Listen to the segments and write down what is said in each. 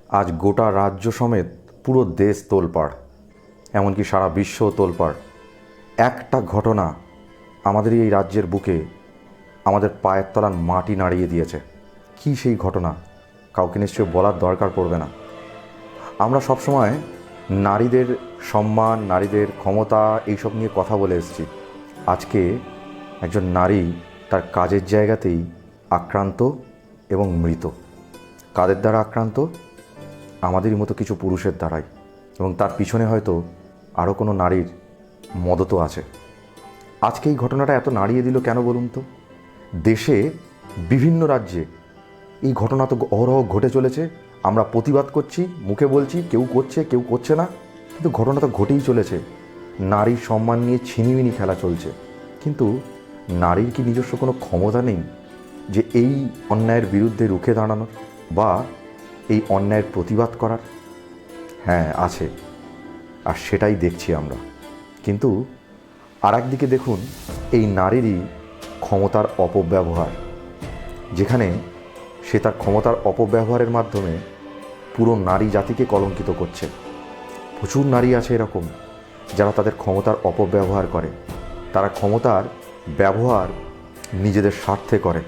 আজ গোটা রাজ্য সমেত পুরো দেশ তোলপাড়, এমনকি সারা বিশ্ব তোলপাড়। একটা ঘটনা আমাদের এই রাজ্যের বুকে আমাদের পায়ের তলার মাটি নাড়িয়ে দিয়েছে। কি সেই ঘটনা কাউকে নিশ্চয়ই বলার দরকার পড়বে না। আমরা সবসময় নারীদের সম্মান, নারীদের ক্ষমতা এইসব নিয়ে কথা বলে এসেছি। আজকে একজন নারী তার কাজের জায়গাতেই আক্রান্ত এবং মৃত। কাদের দ্বারা আক্রান্ত? আমাদেরই মতো কিছু পুরুষের দ্বারাই, এবং তার পিছনে হয়তো আরও কোনো নারীর মদতও আছে। আজকে এই ঘটনাটা এত নাড়িয়ে দিল কেন বলুন তো? দেশে বিভিন্ন রাজ্যে এই ঘটনা তো অহরহ ঘটে চলেছে। আমরা প্রতিবাদ করছি, মুখে বলছি, কেউ করছে কেউ করছে না, কিন্তু ঘটনা তো ঘটেই চলেছে। নারীর সম্মান নিয়ে ছিনিমিনি খেলা চলছে। কিন্তু নারীর কি নিজস্ব কোনো ক্ষমতা নেই যে এই অন্যায়ের বিরুদ্ধে রুখে দাঁড়ানোর বা এই অন্যায়ের প্রতিবাদ করার? হ্যাঁ, আছে, আর সেটাই দেখছি আমরা। কিন্তু আর একদিকে দেখুন এই নারীরই ক্ষমতার অপব্যবহার, যেখানে সে তার ক্ষমতার অপব্যবহারের মাধ্যমে পুরো নারী জাতিকে কলঙ্কিত করছে। প্রচুর নারী আছে এরকম যারা তাদের ক্ষমতার অপব্যবহার করে। তারা ক্ষমতার ব্যবহার নিজেদের স্বার্থে করে।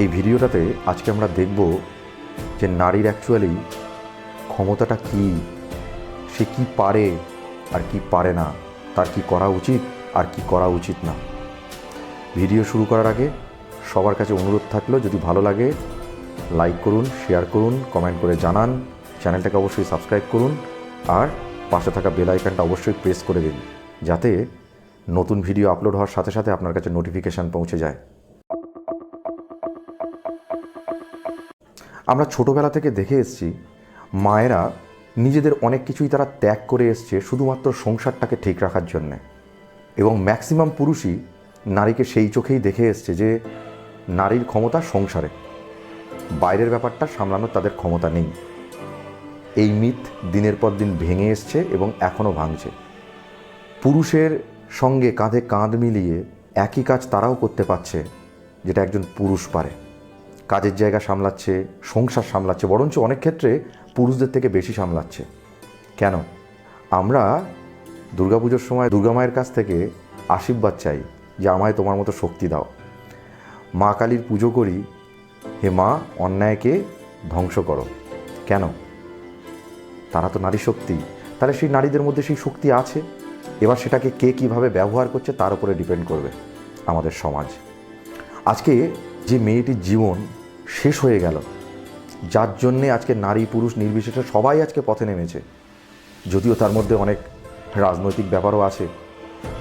এই ভিডিওটাতে আজকে আমরা দেখব যে নারীর অ্যাকচুয়ালি ক্ষমতাটা কী, সে কি পারে আর কি পারে না, তার কি করা উচিত আর কি করা উচিত না। ভিডিও শুরু করার আগে সবার কাছে অনুরোধ থাকলো, যদি ভালো লাগে লাইক করুন, শেয়ার করুন, কমেন্ট করে জানান, চ্যানেলটাকে অবশ্যই সাবস্ক্রাইব করুন, আর পাশে থাকা বেল আইকনটা অবশ্যই প্রেস করে দিন, যাতে নতুন ভিডিও আপলোড হওয়ার সাথে সাথে আপনার কাছে নোটিফিকেশান পৌঁছে যায়। আমরা ছোটোবেলা থেকে দেখে এসেছি মায়েরা নিজেদের অনেক কিছুই তারা ত্যাগ করে এসছে শুধুমাত্র সংসারটাকে ঠিক রাখার জন্যে, এবং ম্যাক্সিমাম পুরুষই নারীকে সেই চোখেই দেখে এসছে যে নারীর ক্ষমতা সংসারে, বাইরের ব্যাপারটা সামলানোর তাদের ক্ষমতা নেই। এই মিথ দিনের পর দিন ভেঙে এসছে এবং এখনও ভাঙছে। পুরুষের সঙ্গে কাঁধে কাঁধ মিলিয়ে একই কাজ তারাও করতে পারছে যেটা একজন পুরুষ পারে। কাজের জায়গা সামলাচ্ছে, সংসার সামলাচ্ছে, বরঞ্চ অনেক ক্ষেত্রে পুরুষদের থেকে বেশি সামলাচ্ছে। কেন? আমরা দুর্গাপুজোর সময় দুর্গা মায়ের কাছ থেকে আশীর্বাদ চাই যে আমায় তোমার মতো শক্তি দাও। মা কালীর পুজো করি, হে মা অন্যায়কে ধ্বংস করো। কেন? তারা তো নারী শক্তি। তাহলে সেই নারীদের মধ্যে সেই শক্তি আছে। এবার সেটাকে কে কীভাবে ব্যবহার করছে তার উপরে ডিপেন্ড করবে আমাদের সমাজ। আজকে যে মেয়েটির জীবন শেষ হয়ে গেল, যার জন্যে আজকে নারী পুরুষ নির্বিশেষে সবাই আজকে পথে নেমেছে, যদিও তার মধ্যে অনেক রাজনৈতিক ব্যাপারও আছে,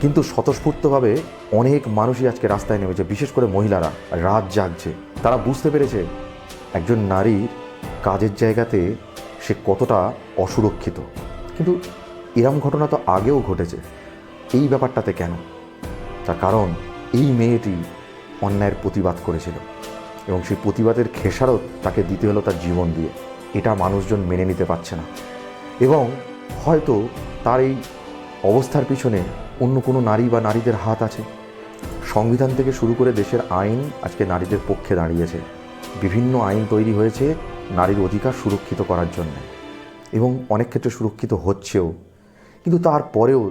কিন্তু স্বতঃস্ফূর্তভাবে অনেক মানুষই আজকে রাস্তায় নেমেছে, বিশেষ করে মহিলারা রাত জাগছে। তারা বুঝতে পেরেছে একজন নারীর কাজের জায়গাতে সে কতটা অসুরক্ষিত। কিন্তু এরম ঘটনা তো আগেও ঘটেছে, এই ব্যাপারটাতে কেন? তার কারণ এই মেয়েটি অন্যায়ের প্রতিবাদ করেছিল, এবং সেই প্রতিবাদের খেসারত তাকে দিতে হলো তার জীবন দিয়ে। এটা মানুষজন মেনে নিতে পারছে না, এবং হয়তো তার এই অবস্থার পিছনে অন্য কোনো নারী বা নারীদের হাত আছে। সংবিধান থেকে শুরু করে দেশের আইন আজকে নারীদের পক্ষে দাঁড়িয়েছে। বিভিন্ন আইন তৈরি হয়েছে নারীর অধিকার সুরক্ষিত করার জন্য, এবং অনেক ক্ষেত্রে সুরক্ষিত হচ্ছেও। কিন্তু তারপরেও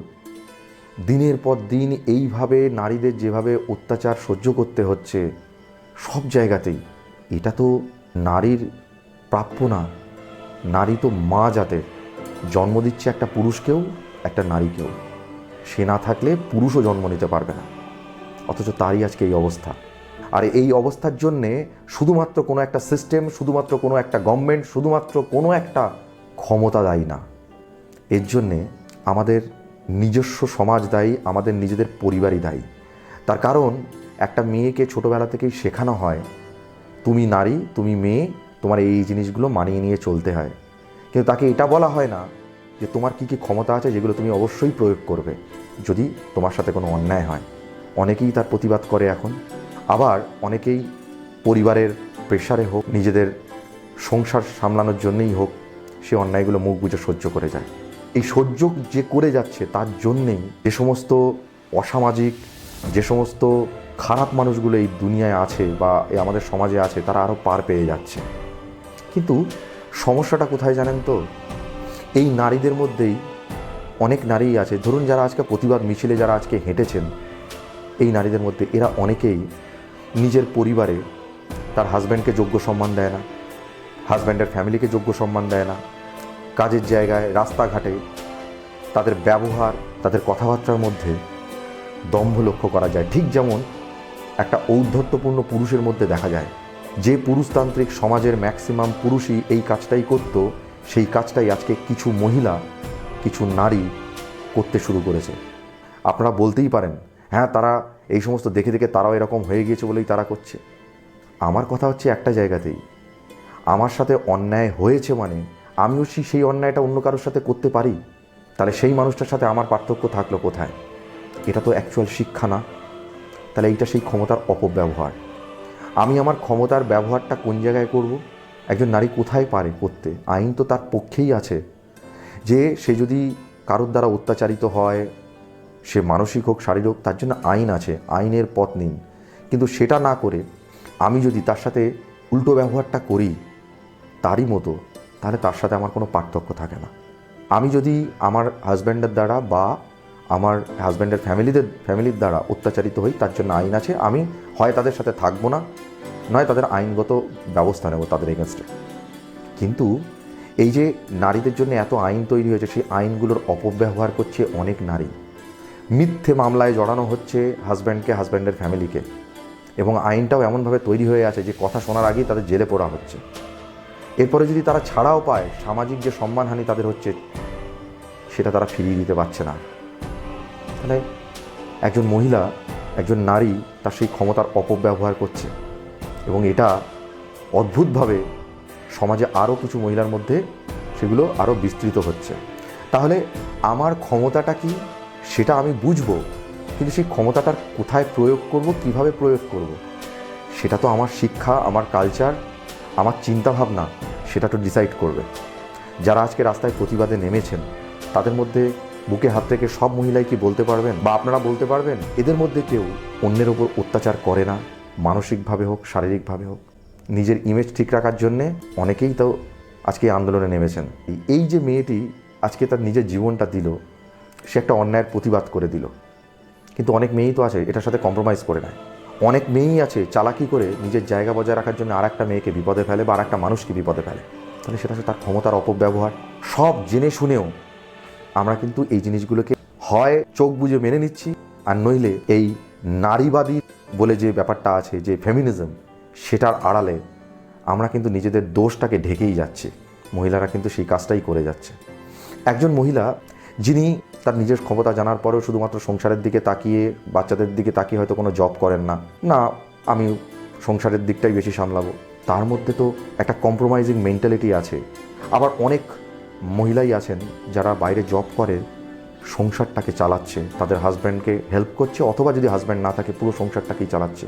দিনের পর দিন এইভাবে নারীদের যেভাবে অত্যাচার সহ্য করতে হচ্ছে সব জায়গাতেই, এটা তো নারীর প্রাপ্য না। নারী তো মা জাতের, জন্ম দিচ্ছে একটা পুরুষকেও একটা নারীকেও। সে না থাকলে পুরুষও জন্ম নিতে পারবে না, অথচ তারই আজকে এই অবস্থা। আর এই অবস্থার জন্যে শুধুমাত্র কোনো একটা সিস্টেম, শুধুমাত্র কোনো একটা গভর্নমেন্ট, শুধুমাত্র কোনো একটা ক্ষমতা দায়ী না। এর জন্যে আমাদের নিজস্ব সমাজ দায়ী, আমাদের নিজেদের পরিবারই দায়ী। তার কারণ একটা মেয়েকে ছোটোবেলা থেকেই শেখানো হয় তুমি নারী, তুমি মেয়ে, তোমার এই জিনিসগুলো মানিয়ে নিয়ে চলতে হয়। কিন্তু তাকে এটা বলা হয় না যে তোমার কী কী ক্ষমতা আছে যেগুলো তুমি অবশ্যই প্রয়োগ করবে যদি তোমার সাথে কোনো অন্যায় হয়। অনেকেই তার প্রতিবাদ করে এখন, আবার অনেকেই পরিবারের প্রেশারে হোক, নিজেদের সংসার সামলানোর জন্যই হোক, সে অন্যায়গুলো মুখ বুজে সহ্য করে যায়। এই সহ্য যে করে যাচ্ছে তার জন্যেই যে সমস্ত অসামাজিক, যে সমস্ত খারাপ মানুষগুলো এই দুনিয়ায় আছে বা আমাদের সমাজে আছে, তারা আরও পার পেয়ে যাচ্ছে। কিন্তু সমস্যাটা কোথায় জানেন তো? এই নারীদের মধ্যেই অনেক নারীই আছে, ধরুন যারা আজকে প্রতিবাদ মিছিলে যারা আজকে হেঁটেছেন, এই নারীদের মধ্যে এরা অনেকেই নিজের পরিবারে তার হাজব্যান্ডকে যোগ্য সম্মান দেয় না, হাজব্যান্ডের ফ্যামিলিকে যোগ্য সম্মান দেয় না, কাজের জায়গায় রাস্তাঘাটে তাদের ব্যবহার, তাদের কথাবার্তার মধ্যে দম্ভ লক্ষ্য করা যায়। ঠিক যেমন একটা ঔদ্ধত্যপূর্ণ পুরুষের মধ্যে দেখা যায়। যে পুরুষতান্ত্রিক সমাজের ম্যাক্সিমাম পুরুষই এই কাজটাই করত, সেই কাজটাই আজকে কিছু মহিলা, কিছু নারী করতে শুরু করেছে। আপনারা বলতেই পারেন, হ্যাঁ তারা এই সমস্ত দেখে দেখে তারাও এরকম হয়ে গিয়েছে বলেই তারা করছে। আমার কথা হচ্ছে একটা জায়গাতেই, আমার সাথে অন্যায় হয়েছে মানে আমিও সেই অন্যায়টা অন্য কারোর সাথে করতে পারি, তাহলে সেই মানুষটার সাথে আমার পার্থক্য থাকলো কোথায়? এটা তো অ্যাকচুয়াল শিক্ষা না। তাহলে এইটা সেই ক্ষমতার অপব্যবহার। আমি আমার ক্ষমতার ব্যবহারটা কোন জায়গায় করব? একজন নারী কোথায় পারে করতে? আইন তো তার পক্ষেই আছে যে সে যদি কারোর দ্বারা অত্যাচারিত হয়, সে মানসিক হোক শারীরিক হোক, তার জন্য আইন আছে, আইনের পথ নিন। কিন্তু সেটা না করে আমি যদি তার সাথে উল্টো ব্যবহারটা করি তারই মতো, তাহলে তার সাথে আমার কোনো পার্থক্য থাকে না। আমি যদি আমার হাজব্যান্ডের দ্বারা বা আমার হাজব্যান্ডের ফ্যামিলির দ্বারা অত্যাচারিত হই, তার জন্য আইন আছে। আমি হয় তাদের সাথে থাকবো না, নয় তাদের আইনগত ব্যবস্থা নেব তাদের এগেনস্টে। কিন্তু এই যে নারীদের জন্য এত আইন তৈরি হয়েছে, সেই আইনগুলোর অপব্যবহার করছে অনেক নারী। মিথ্যে মামলায় জড়ানো হচ্ছে হাজব্যান্ডকে, হাজব্যান্ডের ফ্যামিলিকে, এবং আইনটাও এমনভাবে তৈরি হয়ে আছে যে কথা শোনার আগেই তাদের জেলে পড়া হচ্ছে। এরপরে যদি তারা ছাড়াও পায়, সামাজিক যে সম্মানহানি তাদের হচ্ছে সেটা তারা ফিরিয়ে দিতে পারছে না। তাহলে একজন মহিলা, একজন নারী তার সেই ক্ষমতার অপব্যবহার করছে, এবং এটা অদ্ভুতভাবে সমাজে আরও কিছু মহিলার মধ্যে সেগুলো আরও বিস্তৃত হচ্ছে। তাহলে আমার ক্ষমতাটা কি সেটা আমি বুঝবো, কিন্তু সেই ক্ষমতাটার কোথায় প্রয়োগ করব, কিভাবে প্রয়োগ করব, সেটা তো আমার শিক্ষা, আমার কালচার, আমার চিন্তাভাবনা সেটা তো ডিসাইড করবে। যারা আজকে রাস্তায় প্রতিবাদে নেমেছেন তাদের মধ্যে বুকে হাত থেকে সব মহিলাই কি বলতে পারবেন, বা আপনারা বলতে পারবেন এদের মধ্যে কেউ অন্যের ওপর অত্যাচার করে না? মানসিকভাবে হোক, শারীরিকভাবে হোক, নিজের ইমেজ ঠিক রাখার জন্যে অনেকেই তো আজকে আন্দোলনে নেমেছেন। এই যে মেয়েটি আজকে তার নিজের জীবনটা দিল, সে একটা অন্যায়ের প্রতিবাদ করে দিল, কিন্তু অনেক মেয়েই তো আছে এটার সাথে কম্প্রোমাইজ করে নেয়। অনেক মেয়েই আছে চালাকি করে নিজের জায়গা বজায় রাখার জন্য আর একটা মেয়েকে বিপদে ফেলে বা আর একটা মানুষকে বিপদে ফেলে। তাহলে সেটা হচ্ছে তার ক্ষমতার অপব্যবহার। সব জেনে শুনেও আমরা কিন্তু এই জিনিসগুলোকে হয় চোখ বুজে মেনে নিচ্ছি, আর নইলে এই নারীবাদী বলে যে ব্যাপারটা আছে, যে ফেমিনিজম, সেটার আড়ালে আমরা কিন্তু নিজেদের দোষটাকে ঢেকেই যাচ্ছি। মহিলারা কিন্তু সেই কাজটাই করে যাচ্ছে। একজন মহিলা যিনি তার নিজের ক্ষমতা জানার পরেও শুধুমাত্র সংসারের দিকে তাকিয়ে, বাচ্চাদের দিকে তাকিয়ে হয়তো কোনো জব করেন না, না আমি সংসারের দিকটাই বেশি সামলাবো, তার মধ্যে তো একটা কম্প্রোমাইজিং মেন্টালিটি আছে। আবার অনেক মহিলাই আছেন যারা বাইরে জব করে সংসারটাকে চালাচ্ছে, তাদের হাজব্যান্ডকে হেল্প করছে, অথবা যদি হাজব্যান্ড না থাকে পুরো সংসারটাকেই চালাচ্ছে।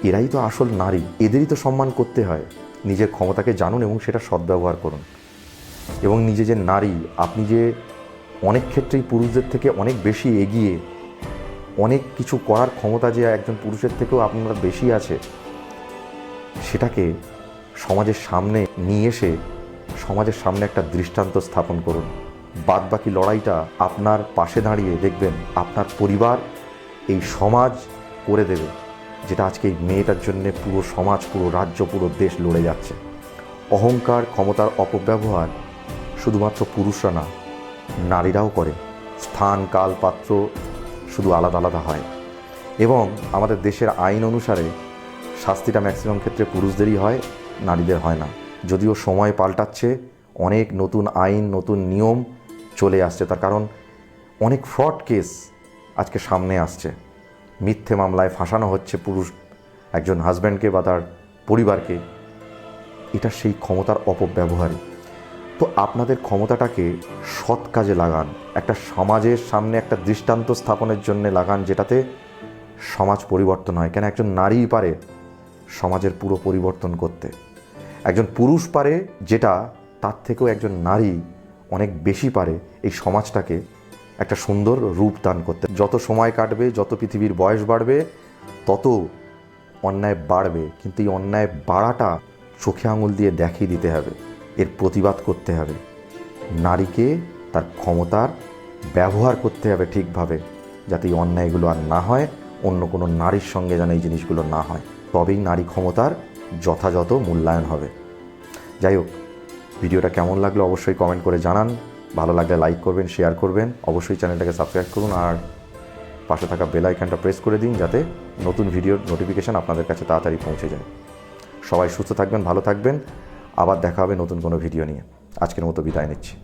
এরাই তো আসল নারী, এদেরই তো সম্মান করতে হয়। নিজের ক্ষমতাকে জানুন এবং সেটা সদ্ব্যবহার করুন। এবং নিজে যে নারী, আপনি যে অনেক ক্ষেত্রেই পুরুষদের থেকে অনেক বেশি এগিয়ে, অনেক কিছু করার ক্ষমতা যে একজন পুরুষের থেকেও আপনার বেশি আছে, সেটাকে সমাজের সামনে নিয়ে এসে সমাজের সামনে একটা দৃষ্টান্ত স্থাপন করুন। বাদবাকি লড়াইটা আপনার পাশে দাঁড়িয়ে দেখবেন আপনার পরিবার, এই সমাজ করে দেবে, যেটা আজকে এই মেয়েটার জন্যে পুরো সমাজ, পুরো রাজ্য, পুরো দেশ লড়ে যাচ্ছে। অহংকার, ক্ষমতার অপব্যবহার শুধুমাত্র পুরুষরা না, নারীরাও করে। স্থান, কাল, পাত্র শুধু আলাদা আলাদা হয়, এবং আমাদের দেশের আইন অনুসারে শাস্তিটা ম্যাক্সিমাম ক্ষেত্রে পুরুষদেরই হয়, নারীদের হয় না। যদিও সময় পাল্টাচ্ছে, অনেক নতুন আইন, নতুন নিয়ম চলে আসছে, তার কারণ অনেক ফ্রড কেস আজকে সামনে আসছে। মিথ্যে মামলায় ফাঁসানো হচ্ছে পুরুষ একজন হাজব্যান্ডকে বা তার পরিবারকে। এটা সেই ক্ষমতার অপব্যবহারই। তো আপনাদের ক্ষমতাটাকে সৎ কাজে লাগান, একটা সমাজের সামনে একটা দৃষ্টান্ত স্থাপনের জন্য লাগান, যেটাতে সমাজ পরিবর্তন হয়। কেন একজন নারীই পারে সমাজের পুরো পরিবর্তন করতে, একজন পুরুষ পারে, যেটা তার থেকেও একজন নারী অনেক বেশি পারে এই সমাজটাকে একটা সুন্দর রূপ দান করতে। যত সময় কাটবে, যত পৃথিবীর বয়স বাড়বে, তত অন্যায় বাড়বে, কিন্তু এই অন্যায় বাড়াটা চোখে আঙুল দিয়ে দেখিয়ে দিতে হবে। এর প্রতিবাদ করতে হবে। নারীকে তার ক্ষমতার ব্যবহার করতে হবে ঠিকভাবে, যাতে এই অন্যায়গুলো আর না হয়, অন্য কোনো নারীর সঙ্গে যেন এই জিনিসগুলো না হয়। তবেই নারী ক্ষমতার যথাযথ মূল্যায়ন হবে। যাই হোক, ভিডিওটা কেমন লাগলো অবশ্যই কমেন্ট করে জানান। ভালো লাগলে লাইক করবেন, শেয়ার করবেন, অবশ্যই চ্যানেলটাকে সাবস্ক্রাইব করুন আর পাশে থাকা বেল আইকনটা প্রেস করে দিন, যাতে নতুন ভিডিওর নোটিফিকেশান আপনাদের কাছে তাড়াতাড়ি পৌঁছে যায়। সবাই সুস্থ থাকবেন, ভালো থাকবেন, আবার দেখা হবে নতুন কোনো ভিডিও নিয়ে। আজকের মতো বিদায় নিচ্ছি।